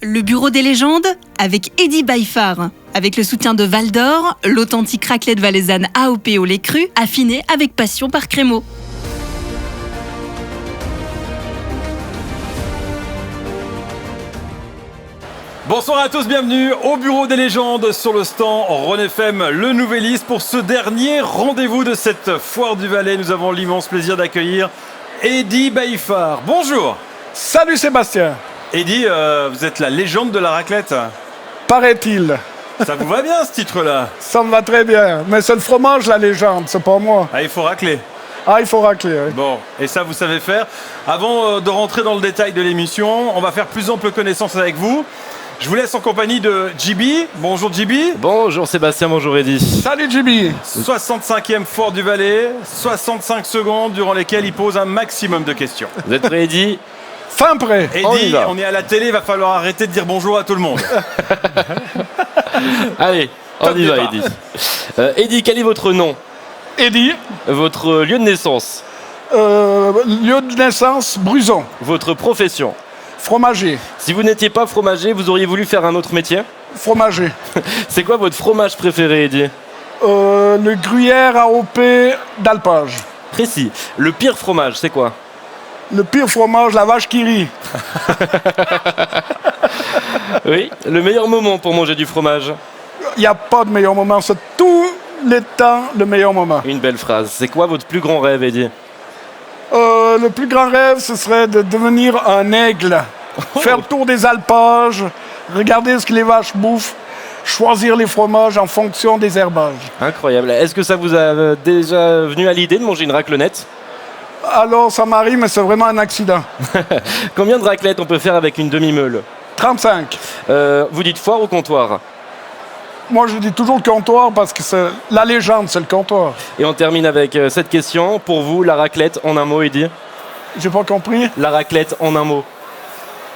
Le Bureau des légendes avec Eddy Baifar. Avec le soutien de Val d'Or, l'authentique raclette valaisanne AOP au lait cru, affinée avec passion par Crémeau. Bonsoir à tous, bienvenue au Bureau des légendes sur le stand Rhône FM, le Nouvelliste. Pour ce dernier rendez-vous de cette foire du Valais, nous avons l'immense plaisir d'accueillir Eddy Baifar. Bonjour. Salut Sébastien. Eddy, vous êtes la légende de la raclette. Paraît-il. Ça vous va bien ce titre-là? Ça me va très bien. Mais c'est le fromage la légende, c'est pas moi. Ah, il faut racler. Ah, il faut racler, oui. Bon, et ça vous savez faire. Avant de rentrer dans le détail de l'émission, on va faire plus ample connaissance avec vous. Je vous laisse en compagnie de JB. Bonjour JB. Bonjour Sébastien, bonjour Eddy. Salut JB. 65e foire du Valais, 65 secondes durant lesquelles il pose un maximum de questions. Vous êtes prêt Eddy? Fin prêt. Eddy, on est à la télé, il va falloir arrêter de dire bonjour à tout le monde. Allez, on y va Eddy. Eddy, quel est votre nom? Eddy. Votre lieu de naissance? Lieu de naissance, Bruson. Votre profession? Fromager. Si vous n'étiez pas fromager, vous auriez voulu faire un autre métier? Fromager. C'est quoi votre fromage préféré Eddy? Le gruyère AOP d'alpage. Précis. Le pire fromage, c'est quoi? Le pire fromage, la vache qui rit. Oui, le meilleur moment pour manger du fromage? Il n'y a pas de meilleur moment, c'est tous les temps le meilleur moment. Une belle phrase. C'est quoi votre plus grand rêve Eddy? Le plus grand rêve, ce serait de devenir un aigle. Faire le tour des alpages, regarder ce que les vaches bouffent, choisir les fromages en fonction des herbages. Incroyable. Est-ce que ça vous a déjà venu à l'idée de manger une raclonnette? Alors, ça m'arrive, mais c'est vraiment un accident. Combien de raclettes on peut faire avec une demi-meule? 35. Vous dites foire ou comptoir? Moi, je dis toujours le comptoir parce que c'est la légende, c'est le comptoir. Et on termine avec cette question. Pour vous, la raclette en un mot, Eddy? J'ai pas compris. La raclette en un mot.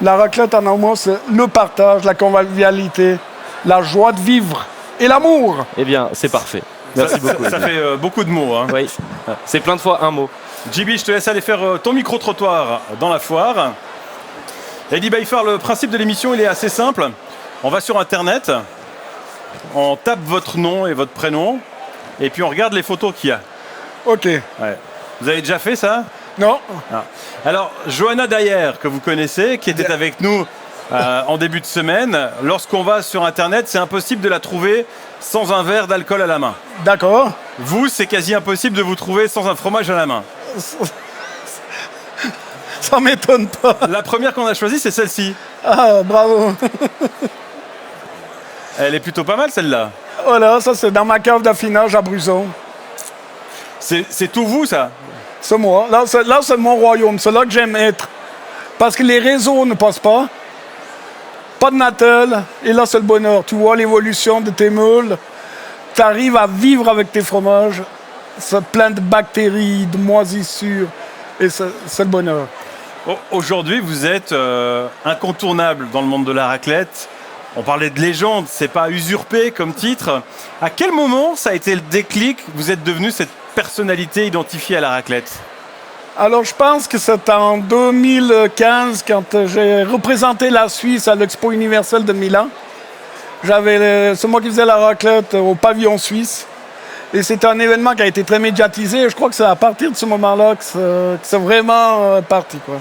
La raclette en un mot, c'est le partage, la convivialité, la joie de vivre et l'amour. Eh bien, c'est parfait. Merci beaucoup. Ça fait beaucoup de mots. Hein. Oui, c'est plein de fois un mot. JB, je te laisse aller faire ton micro-trottoir dans la foire. Eddy Baifar, le principe de l'émission, il est assez simple. On va sur Internet, on tape votre nom et votre prénom, et puis on regarde les photos qu'il y a. Ok. Ouais. Vous avez déjà fait ça? Non. Ah. Alors, Johanna Dayer, que vous connaissez, qui était avec nous en début de semaine, lorsqu'on va sur Internet, c'est impossible de la trouver sans un verre d'alcool à la main. D'accord. Vous, c'est quasi impossible de vous trouver sans un fromage à la main. Ça m'étonne pas. La première qu'on a choisie, c'est celle-ci. Ah, bravo. Elle est plutôt pas mal, celle-là. Voilà, ça c'est dans ma cave d'affinage à Bruson. C'est tout vous, ça? C'est moi. Là, c'est mon royaume. C'est là que j'aime être. Parce que les réseaux ne passent pas. Pas de natel. Et là, c'est le bonheur. Tu vois l'évolution de tes meules. Tu arrives à vivre avec tes fromages. C'est plein de bactéries, de moisissures. Et c'est le bonheur. Aujourd'hui, vous êtes incontournable dans le monde de la raclette. On parlait de légende, c'est pas usurpé comme titre. À quel moment ça a été le déclic? Vous êtes devenu cette personnalité identifiée à la raclette? Alors, je pense que c'est en 2015, quand j'ai représenté la Suisse à l'Expo universelle de Milan. C'est moi qui faisais la raclette au pavillon suisse. Et c'est un événement qui a été très médiatisé. Et je crois que c'est à partir de ce moment-là que c'est vraiment parti, quoi.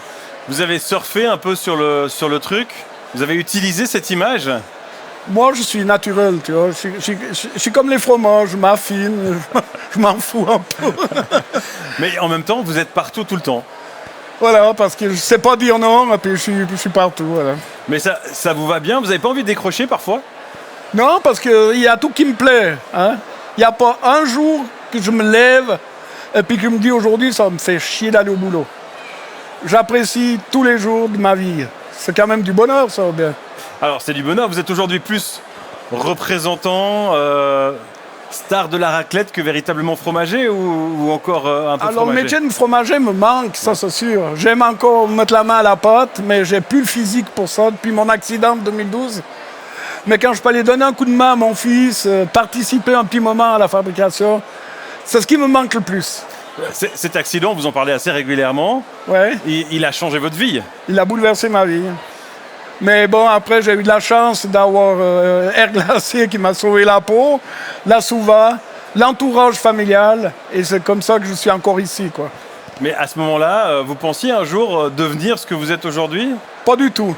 Vous avez surfé un peu sur le truc? Vous avez utilisé cette image? Moi, je suis naturel, tu vois. Je suis comme les fromages, je m'affine, je m'en fous un peu. Mais en même temps, vous êtes partout tout le temps. Voilà, parce que je sais pas dire non, et puis je suis partout, voilà. Mais ça vous va bien? Vous n'avez pas envie de décrocher parfois? Non, parce qu'il y a tout qui me plaît, hein. Il n'y a pas un jour que je me lève et puis que je me dis aujourd'hui, ça me fait chier d'aller au boulot. J'apprécie tous les jours de ma vie. C'est quand même du bonheur, ça, bien. Alors, c'est du bonheur. Vous êtes aujourd'hui plus représentant, star de la raclette que véritablement fromager ou encore un peu Alors, fromager? le métier de fromager me manque, ça, c'est sûr. J'aime encore mettre la main à la pâte, mais j'ai plus le physique pour ça depuis mon accident de 2012. Mais quand je peux aller donner un coup de main à mon fils, participer un petit moment à la fabrication, c'est ce qui me manque le plus. Cet accident, vous en parlez assez régulièrement. Ouais. Il a changé votre vie. Il a bouleversé ma vie. Mais bon, après, j'ai eu de la chance d'avoir Air Glacé qui m'a sauvé la peau, la Souva, l'entourage familial, et c'est comme ça que je suis encore ici, quoi. Mais à ce moment-là, vous pensiez un jour devenir ce que vous êtes aujourd'hui? Pas du tout.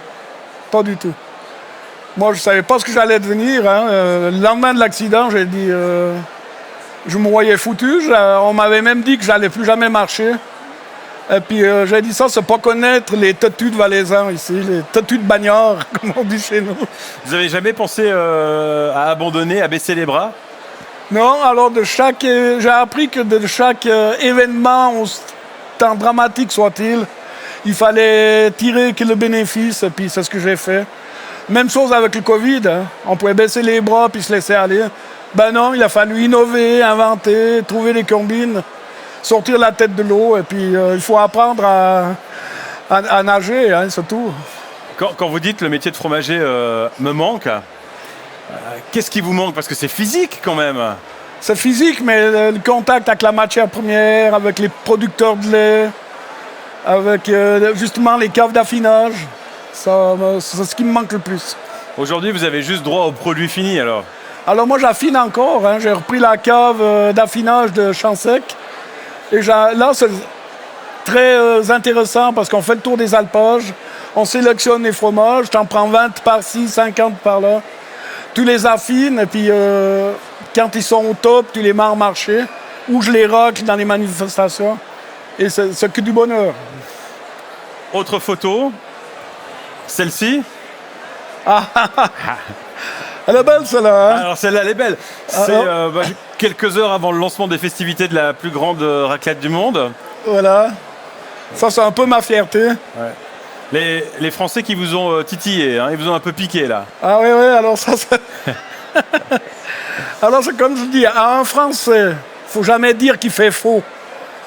Pas du tout. Moi, je savais pas ce que j'allais devenir. Hein. Le lendemain de l'accident, j'ai dit... je me voyais foutu. On m'avait même dit que j'allais plus jamais marcher. Et puis, j'ai dit ça, c'est pas connaître les têtus de Valaisans ici, les têtus de Bagnard, comme on dit chez nous. Vous avez jamais pensé à abandonner, à baisser les bras? Non, alors j'ai appris que de chaque événement, tant dramatique soit-il, il fallait tirer que le bénéfice, et puis c'est ce que j'ai fait. Même chose avec le Covid, hein. On pouvait baisser les bras puis se laisser aller. Ben non, il a fallu innover, inventer, trouver des combines, sortir la tête de l'eau, et puis il faut apprendre à nager, hein, c'est tout. Quand vous dites le métier de fromager me manque, qu'est-ce qui vous manque? Parce que c'est physique quand même. C'est physique, mais le contact avec la matière première, avec les producteurs de lait, avec justement les caves d'affinage, c'est ce qui me manque le plus. Aujourd'hui, vous avez juste droit aux produits finis alors? Alors moi, j'affine encore. Hein. J'ai repris la cave d'affinage de Champ-Sec. Et là, c'est très intéressant parce qu'on fait le tour des alpages. On sélectionne les fromages. T'en prends 20 par-ci, 50 par-là. Tu les affines et puis quand ils sont au top, tu les mets en marché ou je les racle dans les manifestations. Et c'est que du bonheur. Autre photo, celle-ci. Elle est belle, celle-là. Hein? Alors celle-là, elle est belle. C'est quelques heures avant le lancement des festivités de la plus grande raclette du monde. Voilà. Ça, c'est un peu ma fierté. Ouais. Les Français qui vous ont titillé, hein, ils vous ont un peu piqué, là. Ah oui, alors ça, c'est... Alors, c'est comme je dis, à un Français, faut jamais dire qu'il fait faux.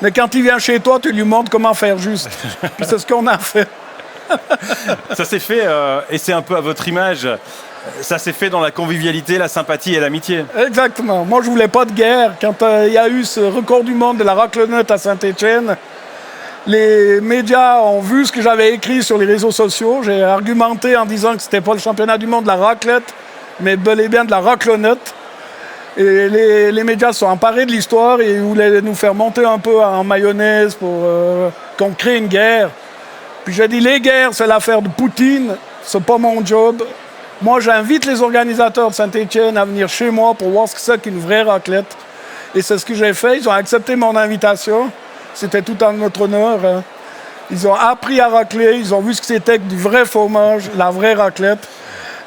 Mais quand il vient chez toi, tu lui montres comment faire juste. Puis c'est ce qu'on a fait. Ça s'est fait, et c'est un peu à votre image, ça s'est fait dans la convivialité, la sympathie et l'amitié. Exactement. Moi, je voulais pas de guerre. Quand il y a eu ce record du monde de la raclonnette à Saint-Étienne, les médias ont vu ce que j'avais écrit sur les réseaux sociaux. J'ai argumenté en disant que c'était pas le championnat du monde de la raclette, mais bel et bien de la raclonnette. Et les médias se sont emparés de l'histoire et ils voulaient nous faire monter un peu en mayonnaise pour qu'on crée une guerre. Puis j'ai dit, les guerres, c'est l'affaire de Poutine, c'est pas mon job. Moi, j'invite les organisateurs de Saint-Étienne à venir chez moi pour voir ce que c'est qu'une vraie raclette. Et c'est ce que j'ai fait. Ils ont accepté mon invitation. C'était tout en notre honneur. Hein. Ils ont appris à racler. Ils ont vu ce que c'était que du vrai fromage, la vraie raclette.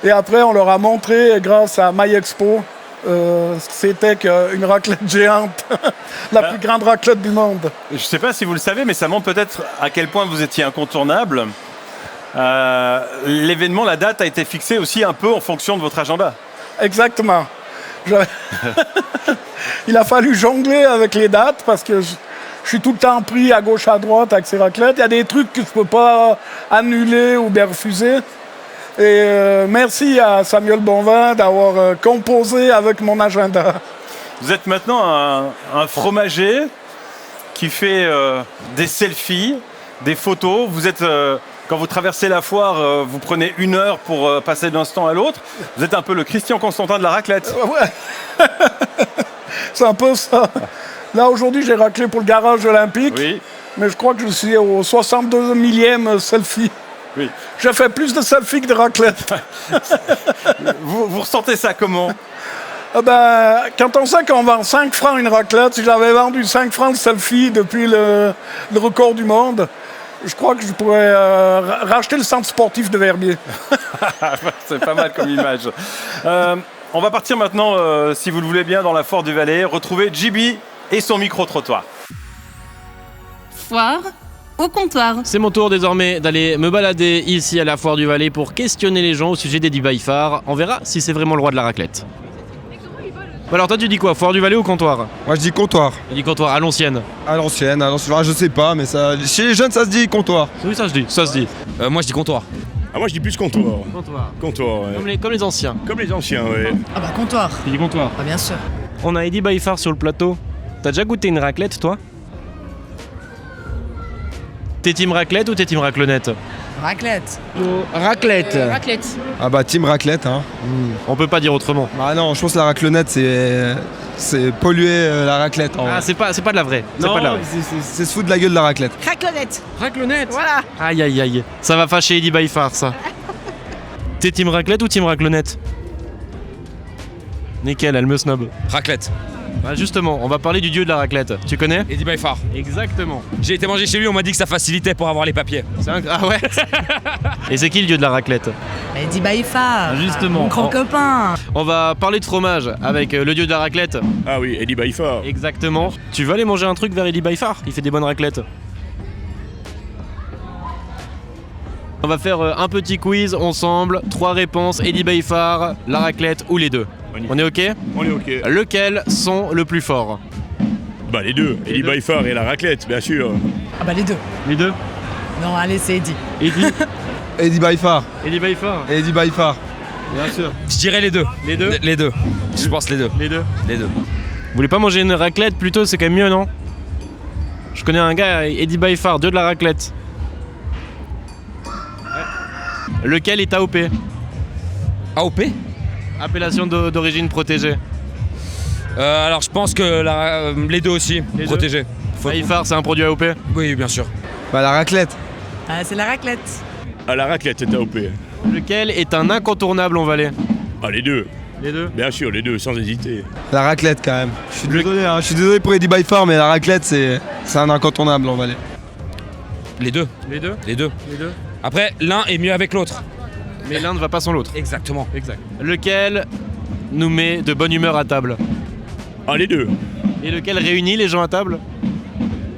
Et après, on leur a montré, grâce à MyExpo, ce que c'était qu'une raclette géante. La plus grande raclette du monde. Je ne sais pas si vous le savez, mais ça montre peut-être à quel point vous étiez incontournable. L'événement, la date a été fixée aussi un peu en fonction de votre agenda. Exactement. Il a fallu jongler avec les dates parce que je suis tout le temps pris à gauche, à droite avec ces raclettes. Il y a des trucs que je ne peux pas annuler ou bien refuser. Et merci à Samuel Bonvin d'avoir composé avec mon agenda. Vous êtes maintenant un fromager qui fait des selfies, des photos. Vous êtes... Quand vous traversez la foire, vous prenez 1 heure pour passer d'un stand à l'autre. Vous êtes un peu le Christian Constantin de la raclette. Ouais. C'est un peu ça. Là, aujourd'hui, j'ai raclé pour le garage olympique. Oui. Mais je crois que je suis au 62 millième selfie. Oui. J'ai fait plus de selfies que de raclette. Vous ressentez ça comment? Quand on sait qu'on vend 5 francs une raclette, si j'avais vendu 5 francs de selfie depuis le record du monde, je crois que je pourrais racheter le centre sportif de Verbier. C'est pas mal comme image. On va partir maintenant, si vous le voulez bien, dans la Foire du Valais, retrouver JB et son micro-trottoir. Foire au comptoir. C'est mon tour désormais d'aller me balader ici à la Foire du Valais pour questionner les gens au sujet d'Eddie Baïfar. On verra si c'est vraiment le roi de la raclette. Alors toi tu dis quoi, Foire du Valais ou comptoir? Moi je dis comptoir. Tu dis comptoir, à l'ancienne. À l'ancienne, je sais pas, mais ça, chez les jeunes ça se dit comptoir. Oui ça se dit. Moi je dis comptoir. Ah, moi je dis plus comptoir. Comptoir. Comptoir, ouais. Comme les anciens. Comme les anciens, ouais. Ah bah comptoir. Tu dis comptoir. Ah bien sûr. On a Eddie Baïfar sur le plateau. T'as déjà goûté une raclette toi? T'es team raclette ou t'es team raclonnette? Raclette. Raclette. Raclette. Ah bah team raclette, hein. On peut pas dire autrement. Ah non, je pense que la raclonnette, c'est polluer la raclette. En Ah, vrai. c'est pas de la vraie. C'est Non, pas de la vraie. c'est se foutre de la gueule de la raclette. Raclonnette. Raclonnette. Voilà. Aïe aïe aïe. Ça va fâcher Eddie Baifar, ça. T'es team raclette ou team raclonnette? Nickel, elle me snob. Raclette. Bah justement, on va parler du dieu de la raclette. Tu connais? Eddie Baifar. Exactement. J'ai été manger chez lui, on m'a dit que ça facilitait pour avoir les papiers. Ah ouais. Et c'est qui le dieu de la raclette? Eddie Baifar. Justement. Mon grand copain. On va parler de fromage avec le dieu de la raclette. Ah oui, Eddie Baifar. Exactement. Tu veux aller manger un truc vers Eddie Baifar? Il fait des bonnes raclettes. On va faire un petit quiz ensemble. 3 réponses, Eddie Baifar, la raclette ou les deux. On est ok? On est ok. Lequel sont le plus fort? Bah les deux, Eddie deux. Baifar et la raclette, bien sûr. Ah bah les deux. Les deux. Non, allez, c'est Eddie. Eddie. Eddie Baifar. Eddie Baifar. Eddie Baifar. Bien sûr. Je dirais les deux. Les deux. Les deux. Je pense les deux. Les deux. Les deux. Vous voulez pas manger une raclette plutôt? C'est quand même mieux, non? Je connais un gars, Eddie Baifar, dieu de la raclette. Lequel est AOP? AOP. Appellation d'origine protégée. Alors je pense que les deux aussi. Les deux. Protégés. Baifar, c'est un produit AOP? Oui, bien sûr. Bah la raclette. Ah, c'est la raclette. Ah la raclette c'est AOP. Lequel est un incontournable en Valais? Ah les deux, Les deux. bien sûr, les deux, sans hésiter. La raclette quand même. Je suis désolé, hein. Je suis désolé pour Eddie Baifar, mais la raclette c'est un incontournable en Valais. Les deux. Les deux. Les deux. Les deux. Après, l'un est mieux avec l'autre. Mais l'un ne va pas sans l'autre. Exactement. Exact. Lequel nous met de bonne humeur à table? Ah les deux, Et lequel réunit les gens à table?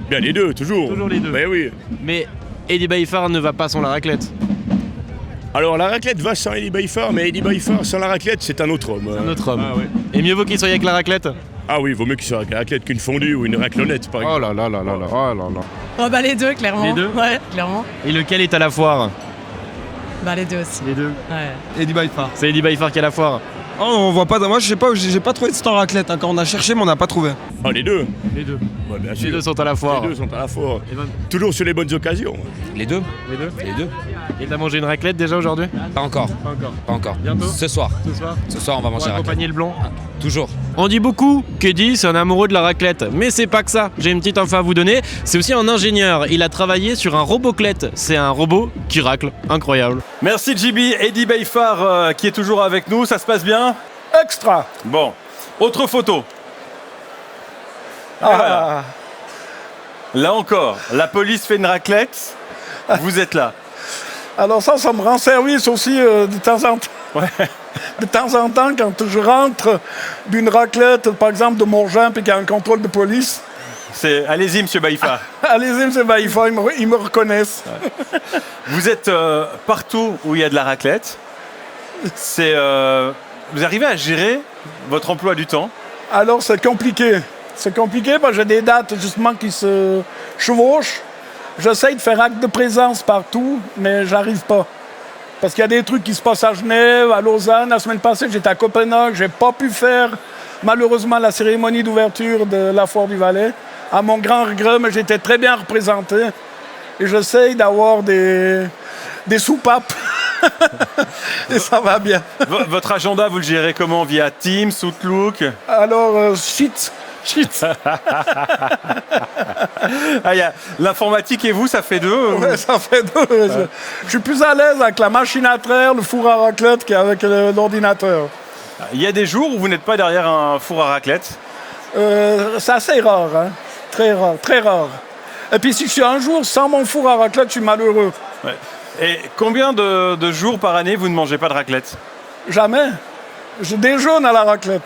bien les deux, toujours. Toujours les deux. Ben oui. Mais Eddie Baifar ne va pas sans la raclette. Alors la raclette va sans Eddie Baifar, mais Eddie Baifar sans la raclette c'est un autre homme. Un autre homme. Ah, ouais. Et mieux vaut qu'il soit avec la raclette? Ah oui, vaut mieux qu'il soit avec la raclette qu'une fondue ou une raclonnette par exemple. Oh là là là là là. Oh là là. Oh bah les deux, clairement. Les deux. Ouais, clairement. Et lequel est à la foire? Bah les deux aussi. Les deux. Ouais. Eddie Baifar. C'est Eddie Baifar qui est à la foire. Oh, on voit pas. Moi, je sais pas. J'ai pas trouvé de stand raclette. Hein. Quand on a cherché, mais on n'a pas trouvé. Ah les deux, Les deux. ouais, bien sûr. Les deux sont à la foire. Les deux sont à la foire. Et ben- Toujours sur les bonnes occasions. Les deux. Les deux. Les deux. Et t'as mangé une raclette déjà aujourd'hui? Pas encore. Pas encore. Pas encore. Bientôt. Ce soir. Ce soir. Ce soir, on va Pour manger la raclette. accompagner le blanc. Toujours. On dit beaucoup qu'Eddie c'est un amoureux de la raclette, mais c'est pas que ça. J'ai une petite info à vous donner. C'est aussi un ingénieur. Il a travaillé sur un roboclette. C'est un robot qui racle. Incroyable. Merci JB, Eddie Baifar qui est toujours avec nous, ça se passe bien? Extra. Bon, autre photo. Ah. Là encore, la police fait une raclette, vous êtes là. Alors ça me rend service aussi de temps en temps. Ouais. De temps en temps, quand je rentre d'une raclette, par exemple de Morgin, puis qu'il y a un contrôle de police, Allez-y, monsieur Baifar. allez-y, M. Baifar, ils me reconnaissent. Vous êtes partout où il y a de la raclette. Vous arrivez à gérer votre emploi du temps? Alors c'est compliqué. C'est compliqué parce que j'ai des dates justement qui se chevauchent. J'essaye de faire acte de présence partout, mais j'arrive pas. Parce qu'il y a des trucs qui se passent à Genève, à Lausanne. La semaine passée, j'étais à Copenhague. J'ai pas pu faire, malheureusement, la cérémonie d'ouverture de la Foire du Valais. À mon grand regret, mais j'étais très bien représenté. Et j'essaye d'avoir des soupapes. Et ça va bien. Votre agenda, vous le gérez comment? Via Teams, Outlook? Alors, shit. Ah, l'informatique et vous, ça fait deux? Ouais, ça fait deux. Je suis plus à l'aise avec la machine à traire, le four à raclette qu'avec l'ordinateur. Il y a des jours où vous n'êtes pas derrière un four à raclette? C'est assez rare, hein. Très rare, très rare. Et puis si je suis un jour sans mon four à raclette, je suis malheureux. Ouais. Et combien de jours par année vous ne mangez pas de raclette? Jamais. Je déjeune à la raclette.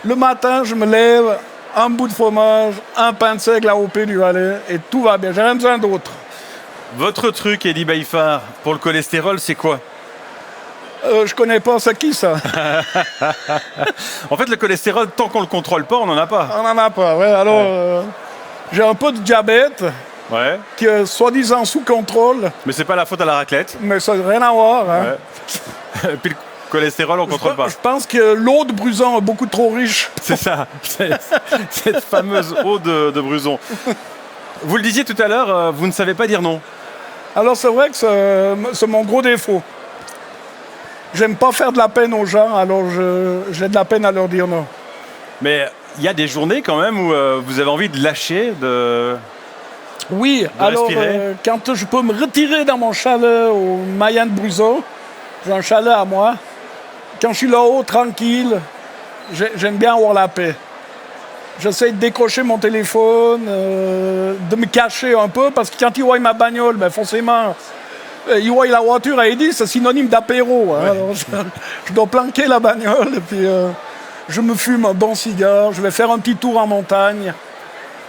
Le matin, je me lève, un bout de fromage, un pain de seigle AOP du Valais, et tout va bien. J'ai rien besoin d'autre. Votre truc, Eddie Baifar, pour le cholestérol, c'est quoi? Je connais pas, c'est qui ça? En fait, le cholestérol, tant qu'on le contrôle pas, on n'en a pas. On n'en a pas, ouais. Alors, j'ai un peu de diabète, Ouais, qui est soi-disant sous contrôle, mais c'est pas la faute à la raclette. mais ça n'a rien à voir. Hein. Ouais. Et puis le cholestérol, on contrôle pas. Je pense que l'eau de Bruson est beaucoup trop riche. C'est ça, cette fameuse eau de Bruson. Vous le disiez tout à l'heure, vous ne savez pas dire non. Alors c'est vrai que c'est mon gros défaut. J'aime pas faire de la peine aux gens, alors j'ai de la peine à leur dire non. Mais il y a des journées quand même où vous avez envie de lâcher, Oui, de alors respirer. quand je peux me retirer dans mon chalet au Mayen de Bruzo, j'ai un chalet à moi. Quand je suis là-haut, tranquille, j'aime bien avoir la paix. J'essaie de décrocher mon téléphone, de me cacher un peu, parce que quand ils voient ma bagnole, ben forcément, ils voient la voiture à Eddie, c'est synonyme d'apéro. Hein. Alors, je dois planquer la bagnole, et puis je me fume un bon cigare, je vais faire un petit tour en montagne.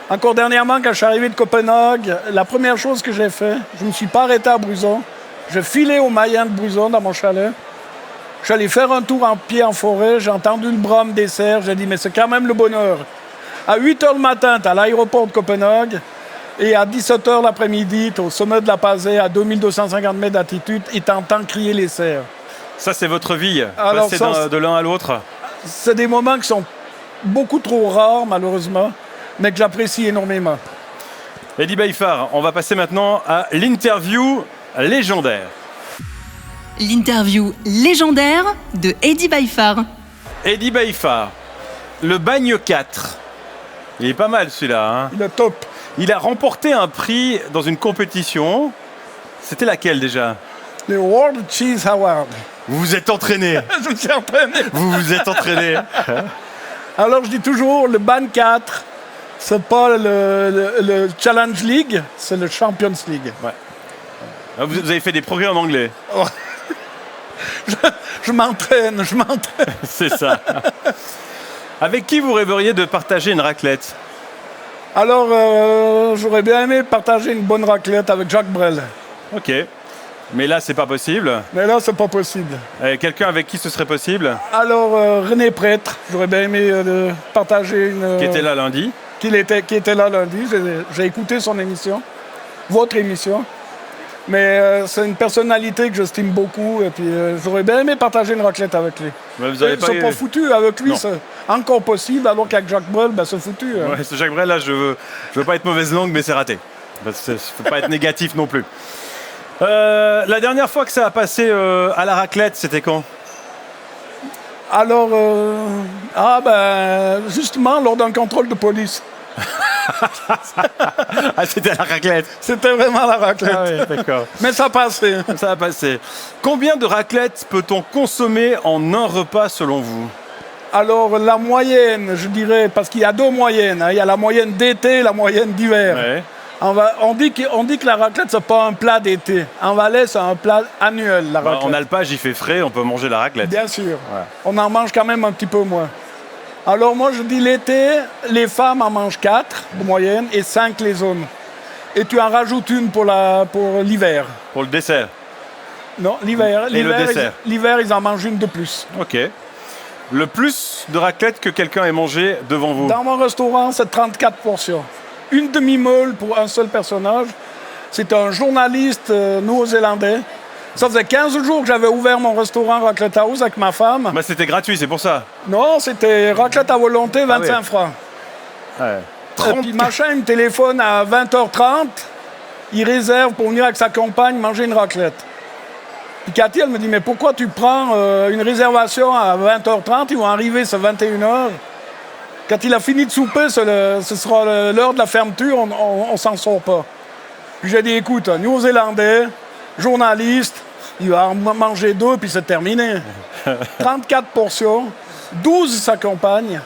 Encore dernièrement, quand je suis arrivé de Copenhague, la première chose que j'ai fait, je ne me suis pas arrêté à Bruzon. J'ai filé au Mayen de Bruzon dans mon chalet. Je suis allé faire un tour en pied en forêt, j'ai entendu le brame des cerfs, j'ai dit mais c'est quand même le bonheur. À 8h le matin, tu es à l'aéroport de Copenhague, et à 17h l'après-midi, tu es au sommet de la Pasée, à 2250 mètres d'altitude, et tu entends crier les cerfs. Ça, c'est votre vie, Alors, passer ça, de l'un à l'autre. C'est des moments qui sont beaucoup trop rares, malheureusement, mais que j'apprécie énormément. Eddie Baifar, on va passer maintenant à l'interview légendaire. L'interview légendaire de Eddie Baifar. Eddie Baifar, le bagne 4. Il est pas mal celui-là. Hein. Il est top. Il a remporté un prix dans une compétition. C'était laquelle déjà? Le World Cheese Award. Vous vous êtes entraîné. Je me suis entraîné. Vous vous êtes entraîné. Alors je dis toujours, le Ban 4, c'est pas le Challenge League, c'est le Champions League. Ouais. Vous avez fait des progrès en anglais. Je m'entraîne. C'est ça. Avec qui vous rêveriez de partager une raclette? Alors, j'aurais bien aimé partager une bonne raclette avec Jacques Brel. Ok. Mais là, c'est pas possible. Mais là, c'est pas possible. Quelqu'un avec qui ce serait possible? Alors, René Prêtre, j'aurais bien aimé partager une... Qui était là lundi. Qui était là lundi. J'ai écouté son émission, votre émission. Mais c'est une personnalité que j'estime beaucoup. Et puis, j'aurais bien aimé partager une raclette avec lui. Mais vous avez C'est pas foutu. Avec lui, Non. c'est encore possible. Alors qu'avec Jacques Brel, ben, c'est foutu. Hein. Ouais, ce Jacques Brel, là, je veux pas être mauvaise langue, mais c'est raté. Parce que faut pas être négatif non plus. La dernière fois que ça a passé à la raclette, c'était quand? Alors, justement, lors d'un contrôle de police. Ah, c'était à la raclette. C'était vraiment la raclette. Ah oui, d'accord. Mais ça passait. Ça a passé. Combien de raclettes peut-on consommer en un repas selon vous? Alors, la moyenne, je dirais, parce qu'il y a deux moyennes. Hein. Il y a la moyenne d'été et la moyenne d'hiver. Ouais. On dit que la raclette, c'est pas un plat d'été. En Valais, c'est un plat annuel, la raclette. En alpage, il fait frais, on peut manger la raclette. Bien sûr. On en mange quand même un petit peu moins. Alors, moi, je dis l'été, les femmes en mangent 4 de moyenne et 5 les hommes. Et tu en rajoutes une pour l'hiver. Pour le dessert. Non, l'hiver. Et le dessert. L'hiver, ils en mangent une de plus. Ok. Le plus de raclette que quelqu'un ait mangé devant vous? Dans mon restaurant, c'est 34 portions. Une demi-meule pour un seul personnage. C'est un journaliste néo-zélandais. Ça faisait 15 jours que j'avais ouvert mon restaurant Raclette House avec ma femme. Bah, c'était gratuit, c'est pour ça. Non, c'était raclette à volonté, 25 oui. francs. Ouais. Et puis machin, il me téléphone à 20h30. Il réserve pour venir avec sa compagne manger une raclette. Puis Cathy, elle me dit, mais pourquoi tu prends une réservation à 20h30? Ils vont arriver, c'est 21h. Quand il a fini de souper, ce sera l'heure de la fermeture, on s'en sort pas. Puis j'ai dit, écoute, un Néo-Zélandais, journaliste, il va en manger 2, puis c'est terminé. 34 portions, 12 s'accompagnent.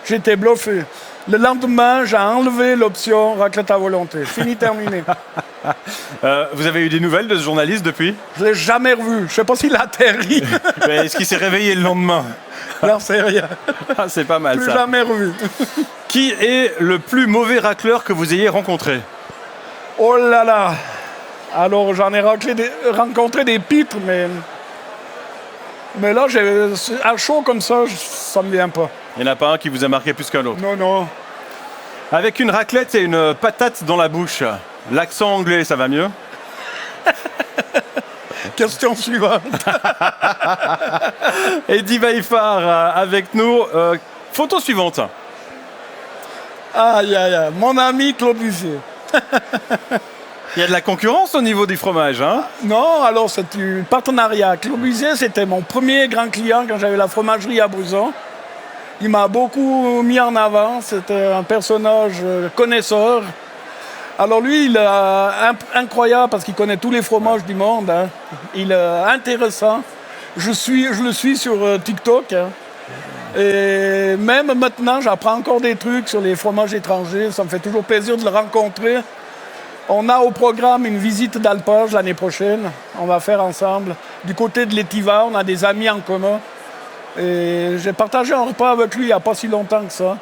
J'étais bluffé. Le lendemain, j'ai enlevé l'option raclette à volonté. Fini, terminé. Vous avez eu des nouvelles de ce journaliste depuis? Je l'ai jamais revu. Je sais pas s'il a atterri. Est-ce qu'il s'est réveillé le lendemain? Non, c'est rien. Ah, c'est pas mal Plus ça. jamais revu. Qui est le plus mauvais racleur que vous ayez rencontré? Oh là là. Alors, j'en ai rencontré des pitres, mais là, à chaud comme ça, ça me vient pas. Il n'y en a pas un qui vous a marqué plus qu'un autre? Non, non. Avec une raclette et une patate dans la bouche, l'accent anglais, ça va mieux? Question suivante. Eddie Baifar avec nous. Photo suivante. Aïe, aïe, aïe. Mon ami Claude Lussier. Il y a de la concurrence au niveau du fromage, hein? Non, alors c'est un partenariat. Claude Luisier, c'était mon premier grand client quand j'avais la fromagerie à Bruzon. Il m'a beaucoup mis en avant. C'était un personnage connaisseur. Alors lui, il est incroyable parce qu'il connaît tous les fromages du monde. Hein. Il est intéressant. Je le suis sur TikTok. Hein. Et même maintenant, j'apprends encore des trucs sur les fromages étrangers. Ça me fait toujours plaisir de le rencontrer. On a au programme une visite d'alpage l'année prochaine. On va faire ensemble. Du côté de l'Étiva, on a des amis en commun. Et j'ai partagé un repas avec lui il n'y a pas si longtemps que ça.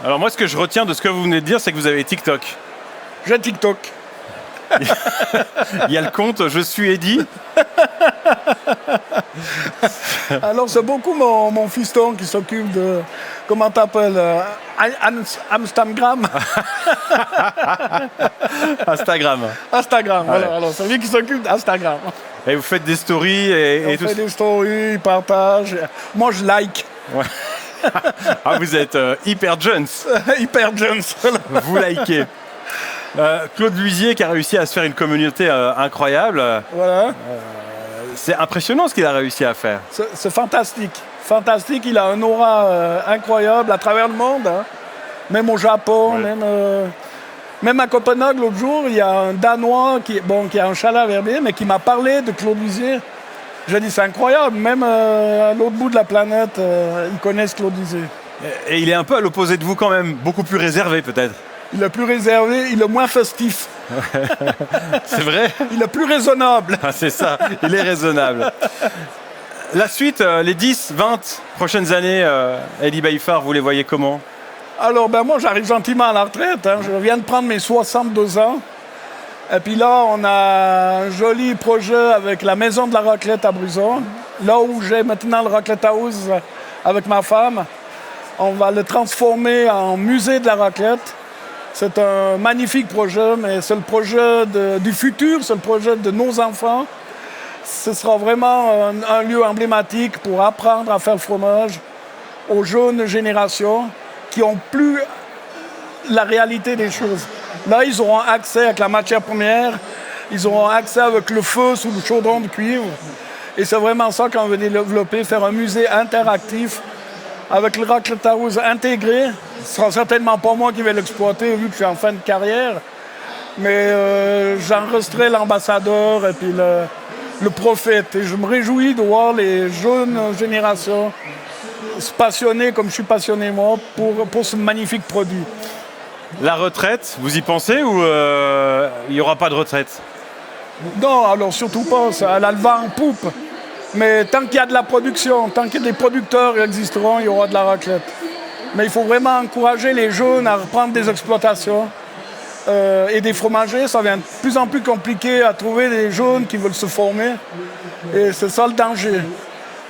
Alors moi, ce que je retiens de ce que vous venez de dire, c'est que vous avez TikTok. J'ai TikTok. Il y a le compte « Je suis Eddy ». Alors, c'est beaucoup mon fiston qui s'occupe de... Comment t'appelles Amsterdam. Instagram. Instagram, voilà. Alors, c'est lui qui s'occupe d'Instagram. Et vous faites des stories et On fait des stories, il partage. Moi, je like. Ouais. Ah, vous êtes hyper jeunes. Hyper jeunes. Vous likez. Claude Luisier qui a réussi à se faire une communauté incroyable. Voilà. C'est impressionnant ce qu'il a réussi à faire. C'est fantastique. Fantastique, il a un aura incroyable à travers le monde. Hein. Même au Japon, ouais. Même à Copenhague, l'autre jour, il y a un Danois qui a un chalet à Verbier, mais qui m'a parlé de Claude Luisier. J'ai dit, c'est incroyable, même à l'autre bout de la planète, ils connaissent Claude Luisier. Et il est un peu à l'opposé de vous quand même, beaucoup plus réservé peut-être. Il est plus réservé, il est moins festif. C'est vrai? Il est plus raisonnable. Ah, c'est ça, il est raisonnable. La suite, les 10, 20 prochaines années, Eddy Baïfar, vous les voyez comment? Alors, moi, j'arrive gentiment à la retraite. Hein. Je viens de prendre mes 62 ans. Et puis là, on a un joli projet avec la Maison de la Raclette à Bruzon. Là où j'ai maintenant le Raclette House avec ma femme. On va le transformer en musée de la raclette. C'est un magnifique projet, mais c'est le projet du futur, c'est le projet de nos enfants. Ce sera vraiment un lieu emblématique pour apprendre à faire le fromage aux jeunes générations qui n'ont plus la réalité des choses. Là, ils auront accès avec la matière première, ils auront accès avec le feu sous le chaudron de cuivre. Et c'est vraiment ça qu'on veut développer, faire un musée interactif avec le Raclette House intégré. Ce sera certainement pas moi qui vais l'exploiter vu que je suis en fin de carrière. Mais j'enregistrerai l'ambassadeur et puis le prophète. Et je me réjouis de voir les jeunes générations se passionner comme je suis passionné moi pour ce magnifique produit. La retraite, vous y pensez ou il n'y aura pas de retraite? Non, alors surtout pas. Elle a le vent en poupe. Mais tant qu'il y a de la production, tant que des producteurs existeront, il y aura de la raclette. Mais il faut vraiment encourager les jeunes à reprendre des exploitations. Et des fromagers, ça devient de plus en plus compliqué à trouver des jeunes qui veulent se former. Et c'est ça le danger.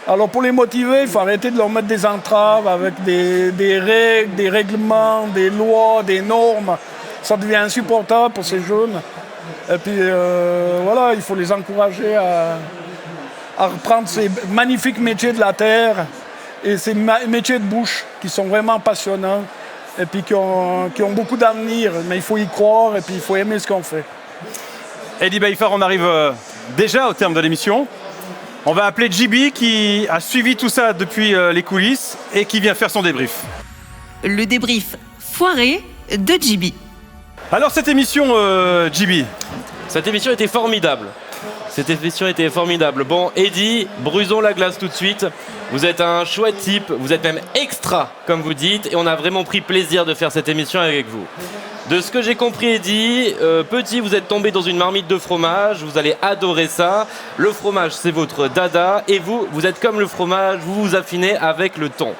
Alors pour les motiver, il faut arrêter de leur mettre des entraves avec des règles, des règlements, des lois, des normes. Ça devient insupportable pour ces jeunes. Et puis voilà, il faut les encourager à reprendre ces magnifiques métiers de la terre et ces métiers de bouche qui sont vraiment passionnants et puis qui ont beaucoup d'avenir. Mais il faut y croire et puis il faut aimer ce qu'on fait. Eddy Baïfar, on arrive déjà au terme de l'émission. On va appeler JB qui a suivi tout ça depuis les coulisses et qui vient faire son débrief. Le débrief foiré de JB. Alors cette émission, JB. Cette émission était formidable. Cette émission était formidable. Bon, Eddy, brûlons la glace tout de suite. Vous êtes un chouette type, vous êtes même extra, comme vous dites, et on a vraiment pris plaisir de faire cette émission avec vous. De ce que j'ai compris, Eddy, petit, vous êtes tombé dans une marmite de fromage, vous allez adorer ça. Le fromage, c'est votre dada, et vous êtes comme le fromage, vous vous affinez avec le temps.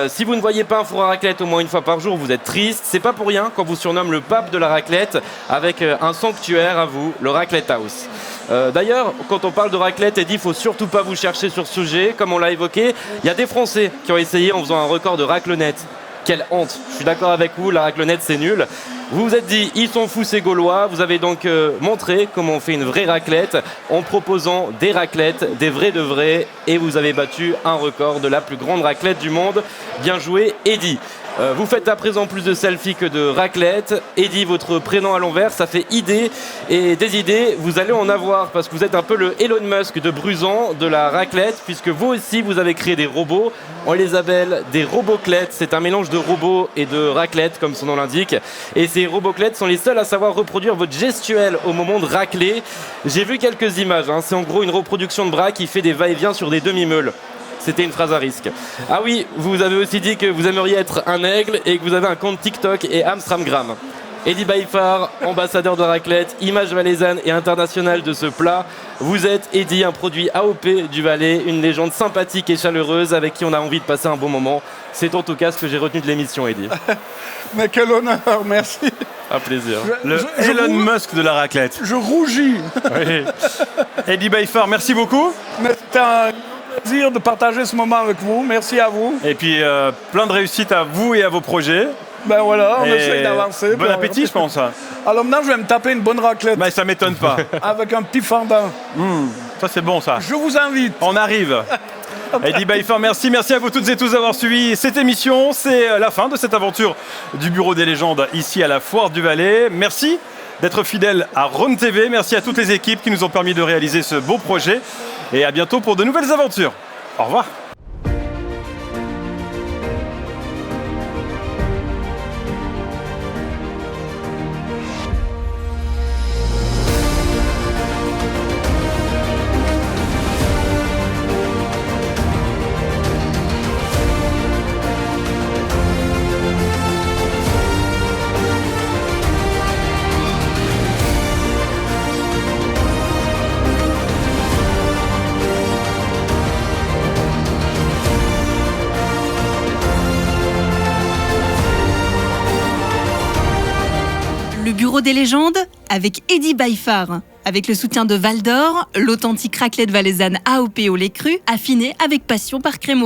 Si vous ne voyez pas un four à raclette au moins une fois par jour, vous êtes triste. C'est pas pour rien qu'on vous surnomme le pape de la raclette, avec un sanctuaire à vous, le Raclette House. D'ailleurs, quand on parle de raclette, Eddy, il ne faut surtout pas vous chercher sur ce sujet. Comme on l'a évoqué, il y a des Français qui ont essayé en faisant un record de raclonnette. Quelle honte! Je suis d'accord avec vous, la raclonnette c'est nul. Vous vous êtes dit, ils sont fous ces Gaulois. Vous avez donc montré comment on fait une vraie raclette en proposant des raclettes, des vrais de vrais. Et vous avez battu un record de la plus grande raclette du monde. Bien joué, Eddy. Vous faites à présent plus de selfies que de raclette. Eddy, votre prénom à l'envers, ça fait idée. Et des idées, vous allez en avoir parce que vous êtes un peu le Elon Musk de Bruzon, de la raclette, puisque vous aussi, vous avez créé des robots. On les appelle des roboclettes. C'est un mélange de robots et de raclette, comme son nom l'indique. Et ces roboclettes sont les seuls à savoir reproduire votre gestuelle au moment de racler. J'ai vu quelques images. C'est en gros une reproduction de bras qui fait des va-et-vient sur des demi-meules. C'était une phrase à risque. Ah oui, vous avez aussi dit que vous aimeriez être un aigle et que vous avez un compte TikTok et Amstramgram. Eddy Byfar, ambassadeur de raclette, image valaisanne et internationale de ce plat. Vous êtes, Eddy, un produit AOP du Valais, une légende sympathique et chaleureuse avec qui on a envie de passer un bon moment. C'est en tout cas ce que j'ai retenu de l'émission, Eddy. Mais quel honneur, merci. Un plaisir. Le Elon Musk de la raclette. Je rougis. Oui. Eddy Byfar, merci beaucoup. Mais c'était un plaisir de partager ce moment avec vous. Merci à vous. Et puis plein de réussite à vous et à vos projets. Ben voilà, on Et essaye d'avancer. Bon appétit, je pense. Alors maintenant, je vais me taper une bonne raclette Mais ça m'étonne pas. avec un petit fendant. Ça, c'est bon, ça. Je vous invite. On arrive. Eddy Byfar, merci à vous toutes et tous d'avoir suivi cette émission. C'est la fin de cette aventure du Bureau des légendes ici à la Foire du Valais. Merci d'être fidèles à Rhône TV. Merci à toutes les équipes qui nous ont permis de réaliser ce beau projet. Et à bientôt pour de nouvelles aventures. Au revoir. Le Bureau des légendes avec Eddy Byfar. Avec le soutien de Val d'Or, l'authentique raclette valaisanne AOP au lait cru, affinée avec passion par Crémeau.